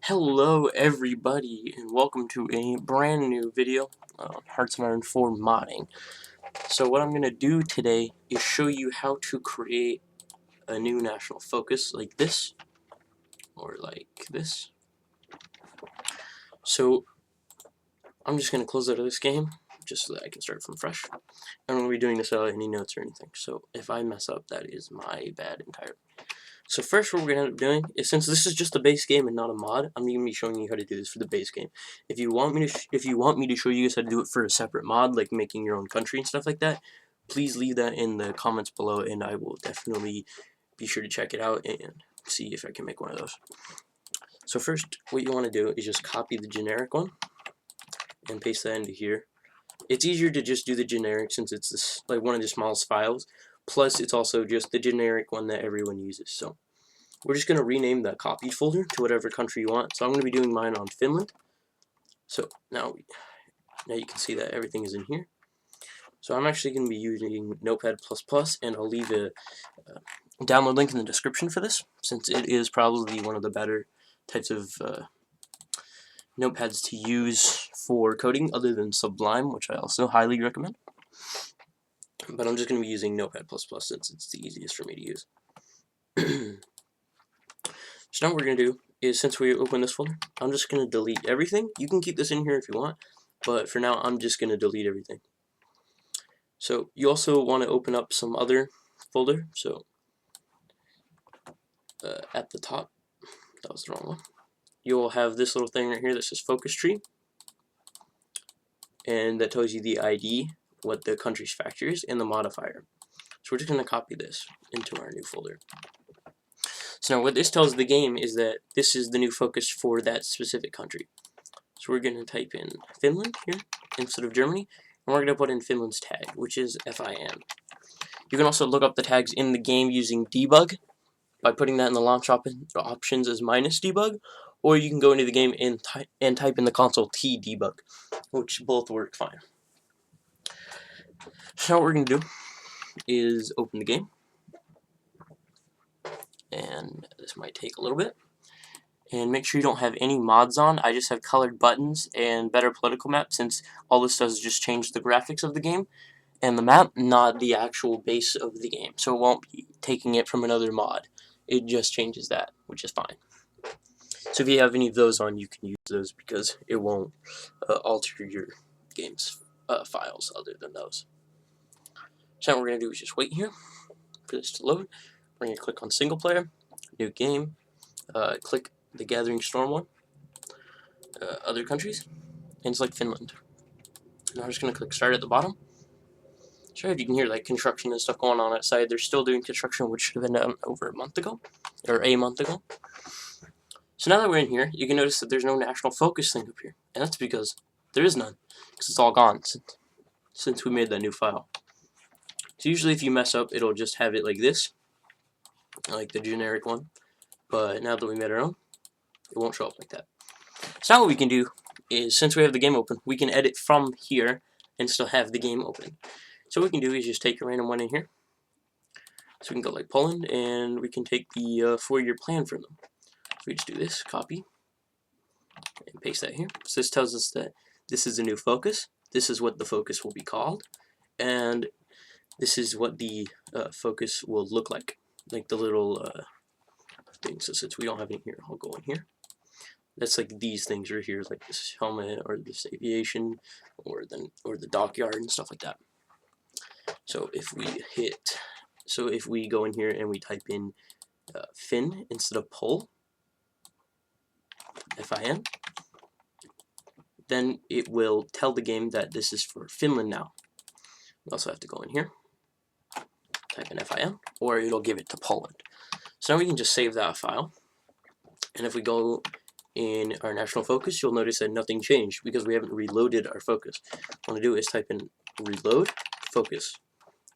Hello everybody and welcome to a brand new video on Hearts of Iron 4 modding. So what I'm going to do today is show you how to create a new national focus like this, or like this. So I'm just going to close out of this game just so that I can start from fresh. I'm going to be doing this without any notes or anything, so if I mess up, that is my bad entirely. So first what we're going to end up doing is, since this is just a base game and not a mod, I'm going to be showing you how to do this for the base game. If you want me to show you guys how to do it for a separate mod, like making your own country and stuff like that, please leave that in the comments below and I will definitely be sure to check it out and see if I can make one of those. So first what you want to do is just copy the generic one and paste that into here. It's easier to just do the generic since it's this, like one of the smallest files. Plus, it's also just the generic one that everyone uses. So we're just going to rename the copied folder to whatever country you want. So I'm going to be doing mine on Finland. So now you can see that everything is in here. So I'm actually going to be using Notepad++, and I'll leave a download link in the description for this, since it is probably one of the better types of notepads to use for coding other than Sublime, which I also highly recommend. But I'm just going to be using Notepad++ since it's the easiest for me to use. So now what we're going to do is, since we open this folder, I'm just going to delete everything. You can keep this in here if you want, but for now I'm just going to delete everything. So you also want to open up some other folder. So at the top, that was the wrong one, you'll have this little thing right here that says focus tree, and that tells you the ID, what the country's factor is, and the modifier. So we're just going to copy this into our new folder. So now what this tells the game is that this is the new focus for that specific country. So we're going to type in Finland here instead of Germany, and we're going to put in Finland's tag, which is FIN. You can also look up the tags in the game using debug by putting that in the launch options as -debug, or you can go into the game and type in the console tdebug, which both work fine. So now what we're going to do is open the game, and this might take a little bit. And make sure you don't have any mods on. I just have colored buttons and better political map, since all this does is just change the graphics of the game and the map, not the actual base of the game. So it won't be taking it from another mod. It just changes that, which is fine. So if you have any of those on, you can use those because it won't alter your game's files other than those. So now what we're going to do is just wait here for this to load. We're going to click on single player, new game, click the Gathering Storm one, other countries, and select Finland. Now I'm just going to click start at the bottom. Sorry if you can hear like construction and stuff going on outside. They're still doing construction, which should have been done over a month ago. So now that we're in here, you can notice that there's no national focus thing up here. And that's because there is none, because it's all gone since we made that new file. So usually if you mess up, it'll just have it like this, like the generic one. But now that we made our own, it won't show up like that. So now what we can do is, since we have the game open, we can edit from here and still have the game open. So what we can do is just take a random one in here. So we can go like Poland, and we can take the 4-year plan from them. So we just do this, copy, and paste that here. So this tells us that this is a new focus. This is what the focus will be called, and this is what the focus will look like the little thing. So since we don't have any here, I'll go in here. That's like these things right here, like this helmet or this aviation or the dockyard and stuff like that. So if we go in here and we type in fin instead of Pol, FIN, then it will tell the game that this is for Finland now. We also have to go in here, type in FIN, or it'll give it to Poland. So now we can just save that file, and if we go in our national focus, you'll notice that nothing changed because we haven't reloaded our focus. What I want to do is type in reload focus.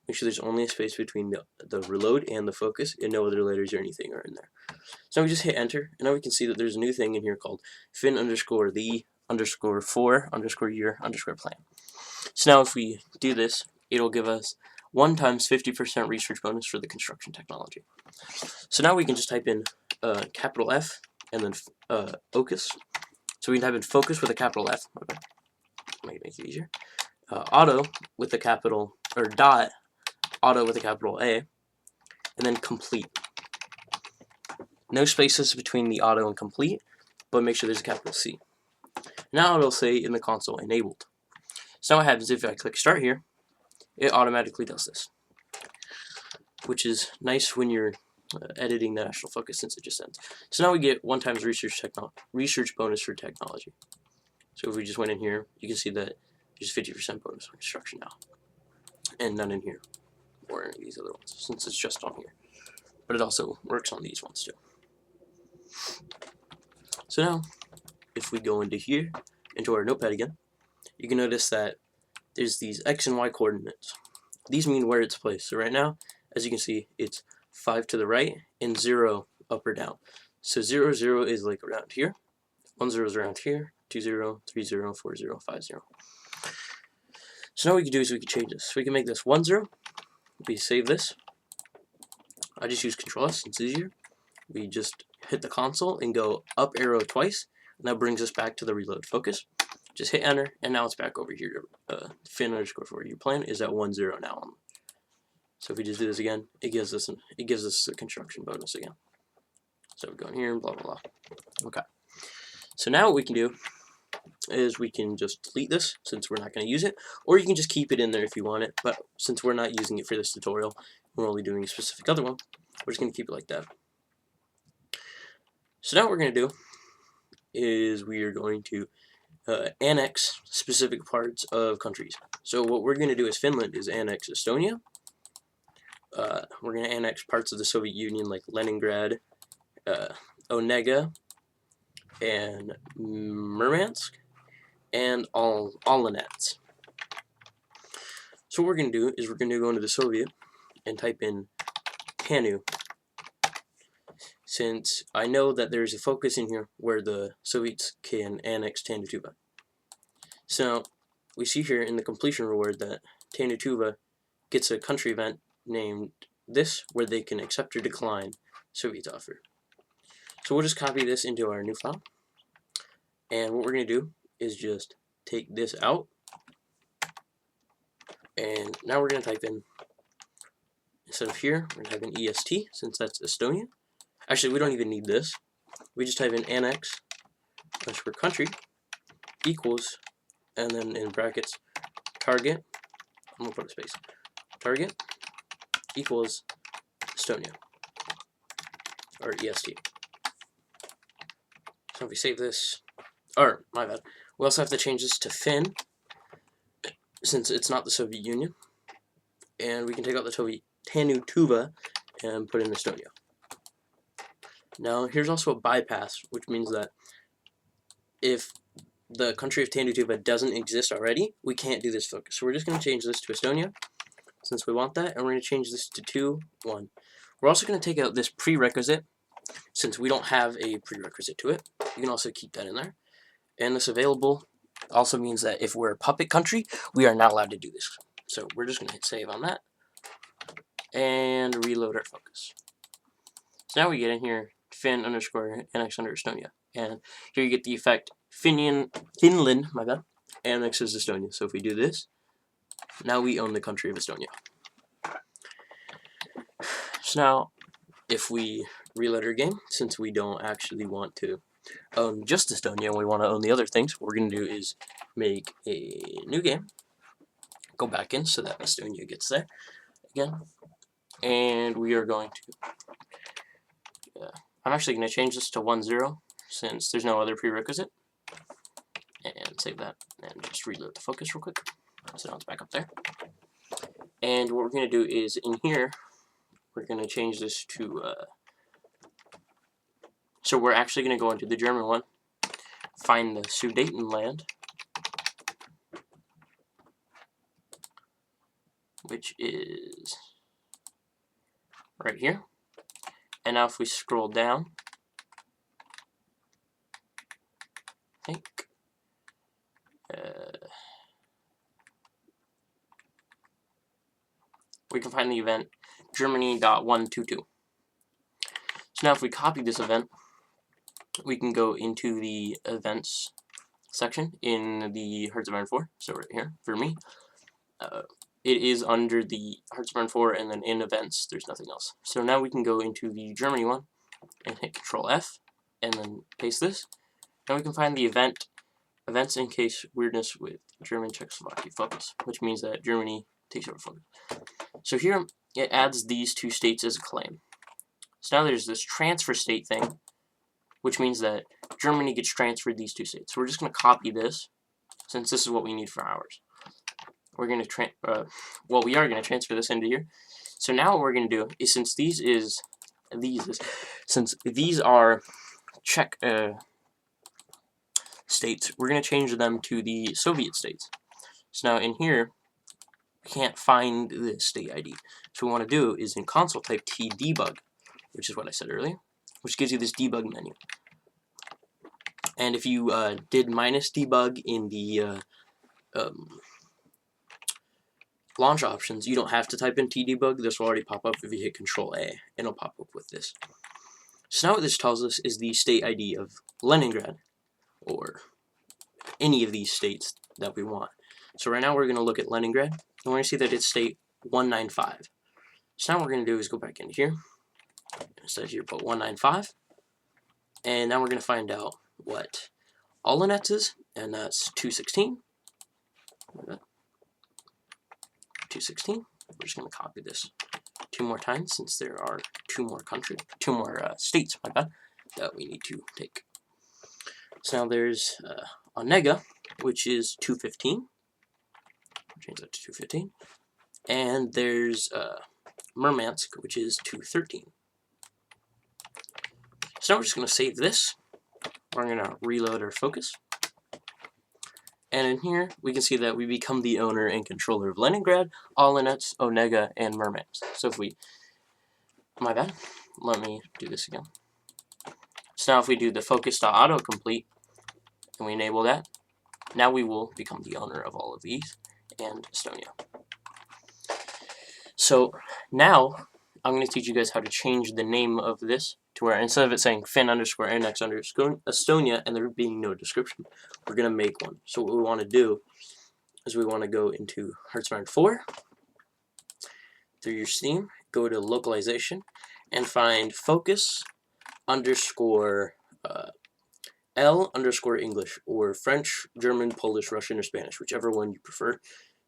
Make sure there's only a space between the reload and the focus, and no other letters or anything are in there. So now we just hit enter, and now we can see that there's a new thing in here called fin underscore the underscore 4 underscore year underscore plan. So now if we do this, it'll give us 1 times 50% research bonus for the construction technology. So now we can just type in capital F and then focus. So we can type in focus with a capital F. Okay, make it easier. Auto with a capital, or dot, auto with a capital A, and then complete. No spaces between the auto and complete, but make sure there's a capital C. Now it'll say in the console enabled. So now what happens if I click start here, it automatically does this, which is nice when you're editing the national focus since it just ends. So now we get 1 times research bonus for technology. So if we just went in here, you can see that there's 50% bonus for construction now, and none in here or any of these other ones since it's just on here. But it also works on these ones too. So now, if we go into here, into our notepad again, you can notice that there's these X and Y coordinates. These mean where it's placed. So right now, as you can see, it's 5 to the right and 0 up or down. So 0, 0 is like around here, 1, 0 is around here, 2, 0, 3, 0, 4, 0, 5, 0. So now what we can do is we can change this. So we can make this 1, 0. We save this. I just use Control S, it's easier. We just hit the console and go up arrow twice, and that brings us back to the reload focus. Just hit enter, and now it's back over here. Fin_for your plan is at 1, 0 now. So if we just do this again, it gives us a construction bonus again. So we go in here and blah blah blah. Okay. So now what we can do is we can just delete this since we're not going to use it, or you can just keep it in there if you want it. But since we're not using it for this tutorial, we're only doing a specific other one, we're just going to keep it like that. So now what we're going to do is we are going to annex specific parts of countries. So what we're going to do as Finland is annex Estonia. We're going to annex parts of the Soviet Union like Leningrad, Onega, and Murmansk, and Olonets. So what we're going to do is we're going to go into the Soviet and type in Tanu, since I know that there's a focus in here where the Soviets can annex Tanu-Tuva. So we see here in the completion reward that Tanu-Tuva gets a country event named this, where they can accept or decline Soviet's offer. So we'll just copy this into our new file, and what we're going to do is just take this out, and now we're going to type in, instead of here, we're going to type in EST, since that's Estonia. Actually, we don't even need this. We just type in annex _ country equals, and then in brackets, target, I'm going to put a space, target equals Estonia, or EST. So if we save this, or my bad, we also have to change this to Fin, since it's not the Soviet Union, and we can take out the Tanu-Tuva and put in Estonia. Now here's also a bypass, which means that if the country of Tanu-Tuva doesn't exist already, we can't do this focus. So we're just going to change this to Estonia, since we want that, and we're going to change this to 2, 1. We're also going to take out this prerequisite, since we don't have a prerequisite to it. You can also keep that in there. And this available also means that if we're a puppet country, we are not allowed to do this. So we're just going to hit save on that, and reload our focus. So now we get in here, Fin _ annex under Estonia. And here you get the effect Finland, my bad, annexes Estonia. So if we do this, now we own the country of Estonia. So now, if we reload our game, since we don't actually want to own just Estonia and we want to own the other things, what we're going to do is make a new game, go back in so that Estonia gets there again, and we are going to, I'm actually going to change this to 1, 0, since there's no other prerequisite, and save that, and just reload the focus real quick, so now it's back up there. And what we're going to do is, in here, we're going to change this to, so we're actually going to go into the German one, find the Sudetenland, which is right here. And now if we scroll down, I think, we can find the event Germany.122. So now if we copy this event, we can go into the events section in the Hearts of Iron 4. So right here, for me, it is under the Hearts of Iron 4, and then in events, there's nothing else. So now we can go into the Germany one and hit Control F, and then paste this. Now we can find the events in case weirdness with German Czechoslovakia focus, which means that Germany takes over focus. So here it adds these two states as a claim. So now there's this transfer state thing, which means that Germany gets transferred these two states. So we're just going to copy this, since this is what we need for ours. We're going to we are going to transfer this into here. So now what we're going to do is, since these are Czech states, we're going to change them to the Soviet states. So now in here, we can't find the state ID. So what we want to do is in console type tdebug, which is what I said earlier, which gives you this debug menu. And if you did -debug in the launch options, you don't have to type in tdebug. This will already pop up if you hit Control A, and it'll pop up with this. So now what this tells us is the state ID of Leningrad, or any of these states that we want. So right now we're going to look at Leningrad, and we're going to see that it's state 195. So now what we're going to do is go back into here. Instead here, put 195. And now we're going to find out what Olonets is, and that's 216. 216. We're just going to copy this 2 more times, since there are 2 more states, my bad, that we need to take. So now there's Onega, which is 215. Change that to 215. And there's Murmansk, which is 213. So now we're just going to save this. We're going to reload our focus. And in here, we can see that we become the owner and controller of Leningrad, Olonets, Onega, and Murmansk. So if we... My bad. Let me do this again. So now if we do the focus.autocomplete, and we enable that, now we will become the owner of all of these, and Estonia. So now, I'm going to teach you guys how to change the name of this to where instead of it saying Fin_Annex_Estonia and there being no description, we're going to make one. So what we want to do is we want to go into Hearts of Iron 4, through your Steam, go to Localization, and find focus_L_English, or French, German, Polish, Russian, or Spanish, whichever one you prefer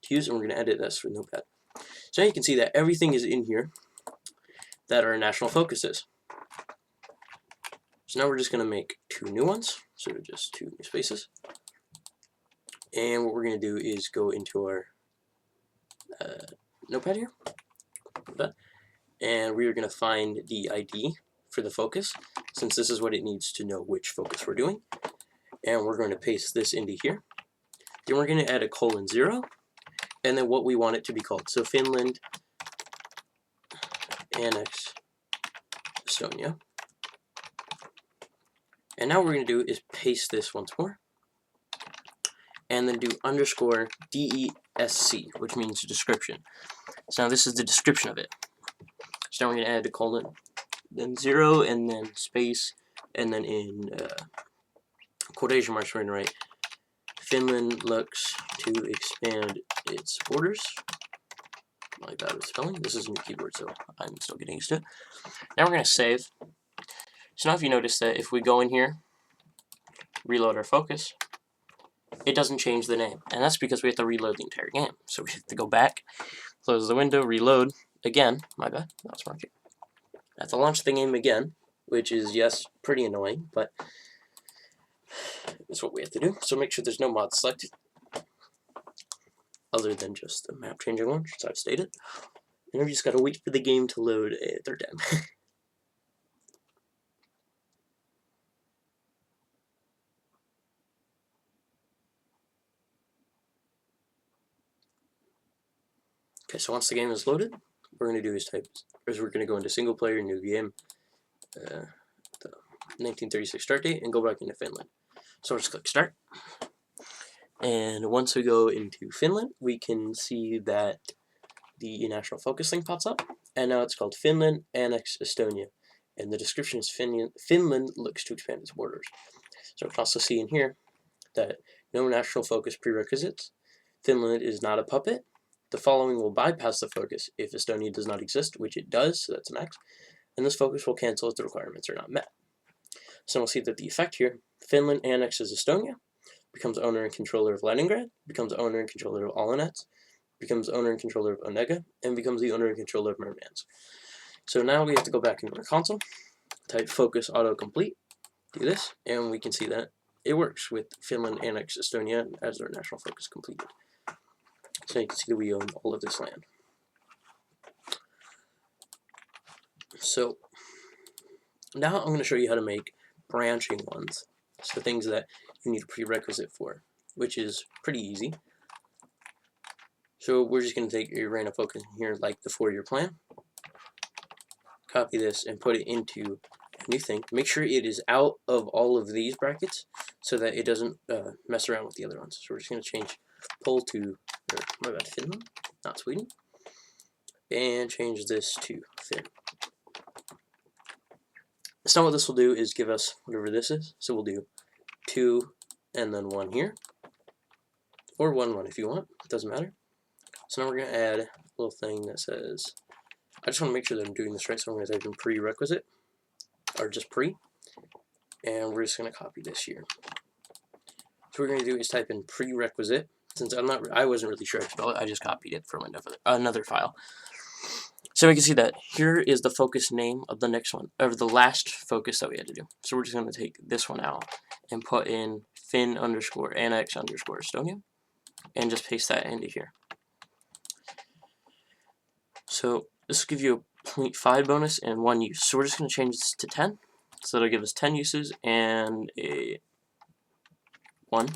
to use, and we're going to edit this with Notepad. So now you can see that everything is in here that our national focus is. So now we're just going to make 2 new ones, so just 2 new spaces. And what we're going to do is go into our Notepad here, and we are going to find the ID for the focus, since this is what it needs to know which focus we're doing. And we're going to paste this into here. Then we're going to add a :0, and then what we want it to be called. So Finland, Annex, Estonia. And now what we're going to do is paste this once more, and then do _DESC, which means description. So now this is the description of it. So now we're going to add a colon, then 0, and then space, and then in quotation marks we're going to write, Finland looks to expand its borders. My bad with spelling. This is a new keyboard, so I'm still getting used to it. Now we're going to save. So now if you notice that if we go in here, reload our focus, it doesn't change the name. And that's because we have to reload the entire game. So we have to go back, close the window, reload again. My bad, not smart here. I have to launch the game again, which is, yes, pretty annoying, but that's what we have to do. So make sure there's no mods selected, other than just the map changing one, as I've stated. And we just gotta wait for the game to load a 3rd time. Okay, so once the game is loaded, what we're going to do is we're going to go into single player, new game, the 1936 start date, and go back into Finland. So we'll just click start. And once we go into Finland, we can see that the national focus thing pops up, and now it's called Finland, Annex, Estonia. and the description is Finland looks to expand its borders. So we can also see in here that no national focus prerequisites. Finland is not a puppet. The following will bypass the focus if Estonia does not exist, which it does, so that's an X, and this focus will cancel if the requirements are not met. So we'll see that the effect here, Finland annexes Estonia, becomes owner and controller of Leningrad, becomes owner and controller of Olonets, becomes owner and controller of Onega, and becomes the owner and controller of Murmansk. So now we have to go back into our console, type focus autocomplete, do this, and we can see that it works with Finland annexed Estonia as their national focus completed. So you can see that we own all of this land. So now I'm going to show you how to make branching ones, so things that you need a prerequisite for, which is pretty easy. So we're just going to take a random focus here, like the 4-year plan, copy this and put it into a new thing. Make sure it is out of all of these brackets so that it doesn't mess around with the other ones. So we're just going to change pull to, my bad, Finland, not Sweden, and change this to Finn. So what this will do is give us whatever this is. So we'll do 2 and then 1 here, or 1, 1 if you want, it doesn't matter. So now we're going to add a little thing that says, I just want to make sure that I'm doing this right, so I'm going to type in prerequisite, or just pre, and we're just going to copy this here. So what we're going to do is type in prerequisite. Since I wasn't really sure how to spell it, I just copied it from another file. So we can see that here is the focus name of the next one, or the last focus that we had to do. So we're just going to take this one out and put in Fin _ annex _ Estonia, and just paste that into here. So this will give you a 0.5 bonus and 1 use. So we're just going to change this to 10. So that'll give us 10 uses and a 1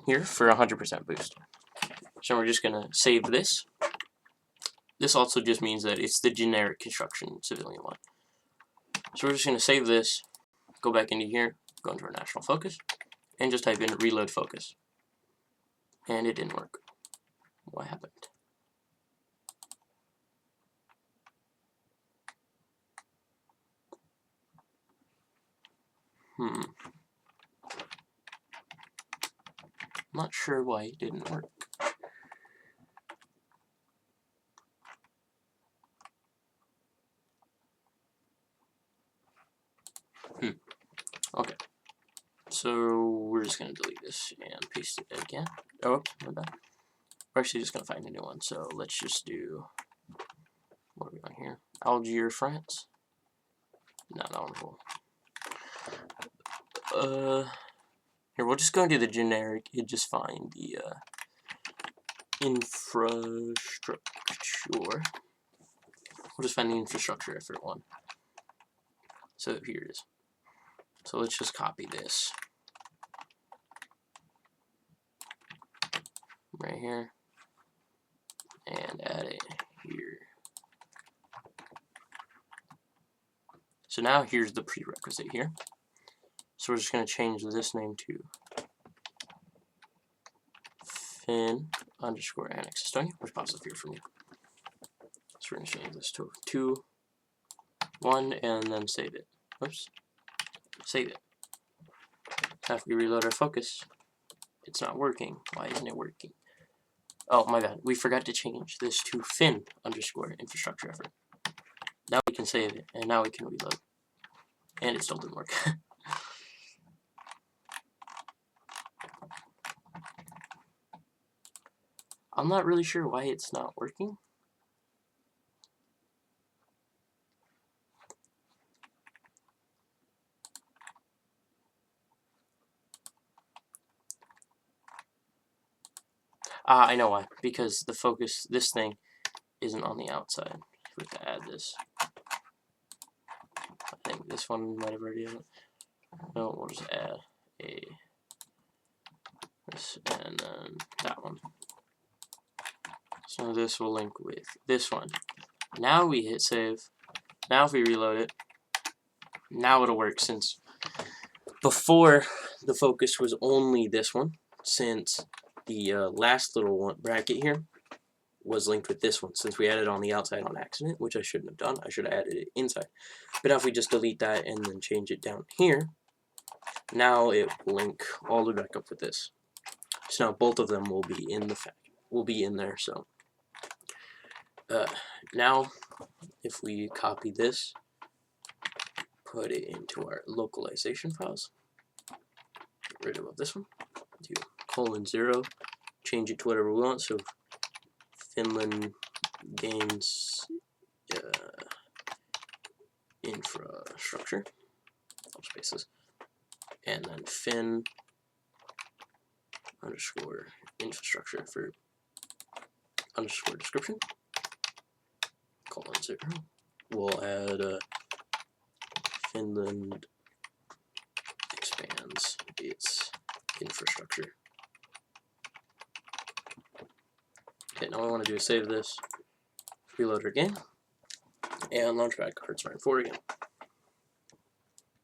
here for a 100% boost. So we're just going to save this. This also just means that it's the generic construction civilian one. So we're just going to save this, go back into here, go into our national focus, and just type in reload focus. And it didn't work. What happened? I'm not sure why it didn't work. Okay. So we're just going to delete this and paste it again. Oh, my bad. We're actually just going to find a new one. So let's just do, what are we on here? Algiers, France. No, that one's cool. Here, we'll just go into the generic and just find the infrastructure. We'll just find the infrastructure effort one. So here it is. So let's just copy this right here and add it here. So now here's the prerequisite here. So we're just going to change this name to Fin _ annex Estonia, which pops up here for me. So we're going to change this to 2, 1, and then save it. Oops. Save it. After we reload our focus, it's not working. Why isn't it working? Oh, my bad. We forgot to change this to Fin _ infrastructure effort. Now we can save it, and now we can reload. And it still didn't work. I'm not really sure why it's not working. I know why. Because the focus, this thing, isn't on the outside. We have to add this. I think this one might have already had it. No, we'll just add this and then that one. So this will link with this one. Now we hit save. Now if we reload it, now it'll work, since before the focus was only this one, since the last little one bracket here was linked with this one, since we added it on the outside on accident, which I shouldn't have done. I should have added it inside. But now if we just delete that and then change it down here, now it will link all the way back up with this. So now both of them will be in there. So now if we copy this, put it into our localization files, get rid of this one, do :0, change it to whatever we want. So Finland gains infrastructure, spaces, and then fin underscore infrastructure for underscore description, :0. We'll add Finland expands its infrastructure. Okay, now what I want to do is save this, reload our game, and launch back HOI4 again.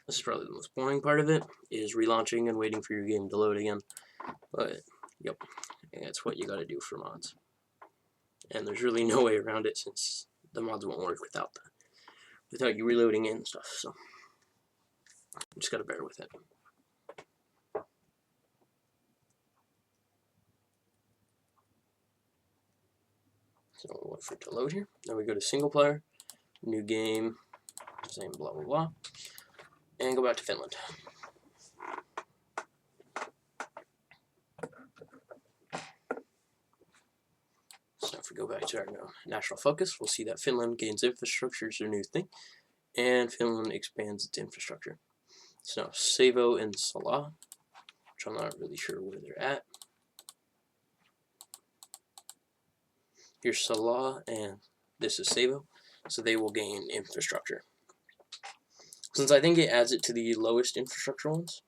This is probably the most boring part of it, is relaunching and waiting for your game to load again. But, yep, that's what you gotta do for mods. And there's really no way around it, since the mods won't work without you reloading in and stuff, so you just gotta bear with it. So we'll wait for it to load here. Then we go to single player, new game, same blah blah blah, and go back to Finland. So if we go back to our national focus, we'll see that Finland gains infrastructure is a new thing, and Finland expands its infrastructure. So now Savo and Salah, which I'm not really sure where they're at. Here's Salah, and this is Savo, so they will gain infrastructure. Since I think it adds it to the lowest infrastructure ones.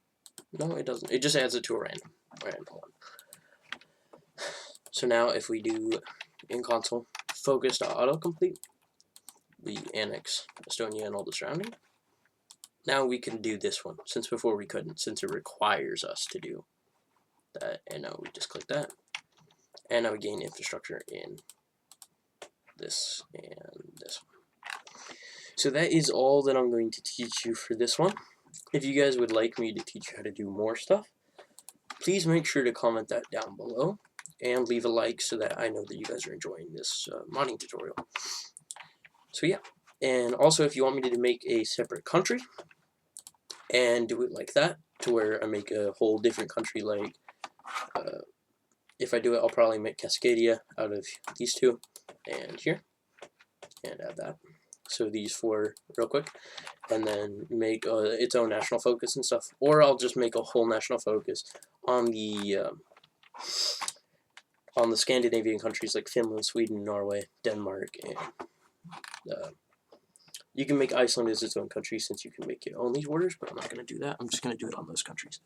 No, it doesn't. It just adds it to a random one. So now if we do in console focus.autocomplete, we annex Estonia and all the surrounding. Now we can do this one, since before we couldn't, since it requires us to do that. And now we just click that, and now we gain infrastructure in this and this one. So that is all that I'm going to teach you for this one. If you guys would like me to teach you how to do more stuff, please make sure to comment that down below and leave a like so that I know that you guys are enjoying this modding tutorial. So yeah, and also if you want me to make a separate country and do it like that, to where I make a whole different country, like if I do it, I'll probably make Cascadia out of these two and here, and add that. So these four real quick, and then make its own national focus and stuff. Or I'll just make a whole national focus on the Scandinavian countries like Finland, Sweden, Norway, Denmark, and you can make Iceland as its own country, since you can make it on these borders, but I'm not going to do that. I'm just going to do it on those countries.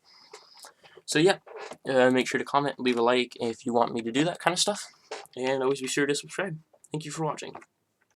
So yeah, make sure to comment, leave a like if you want me to do that kind of stuff, and always be sure to subscribe. Thank you for watching.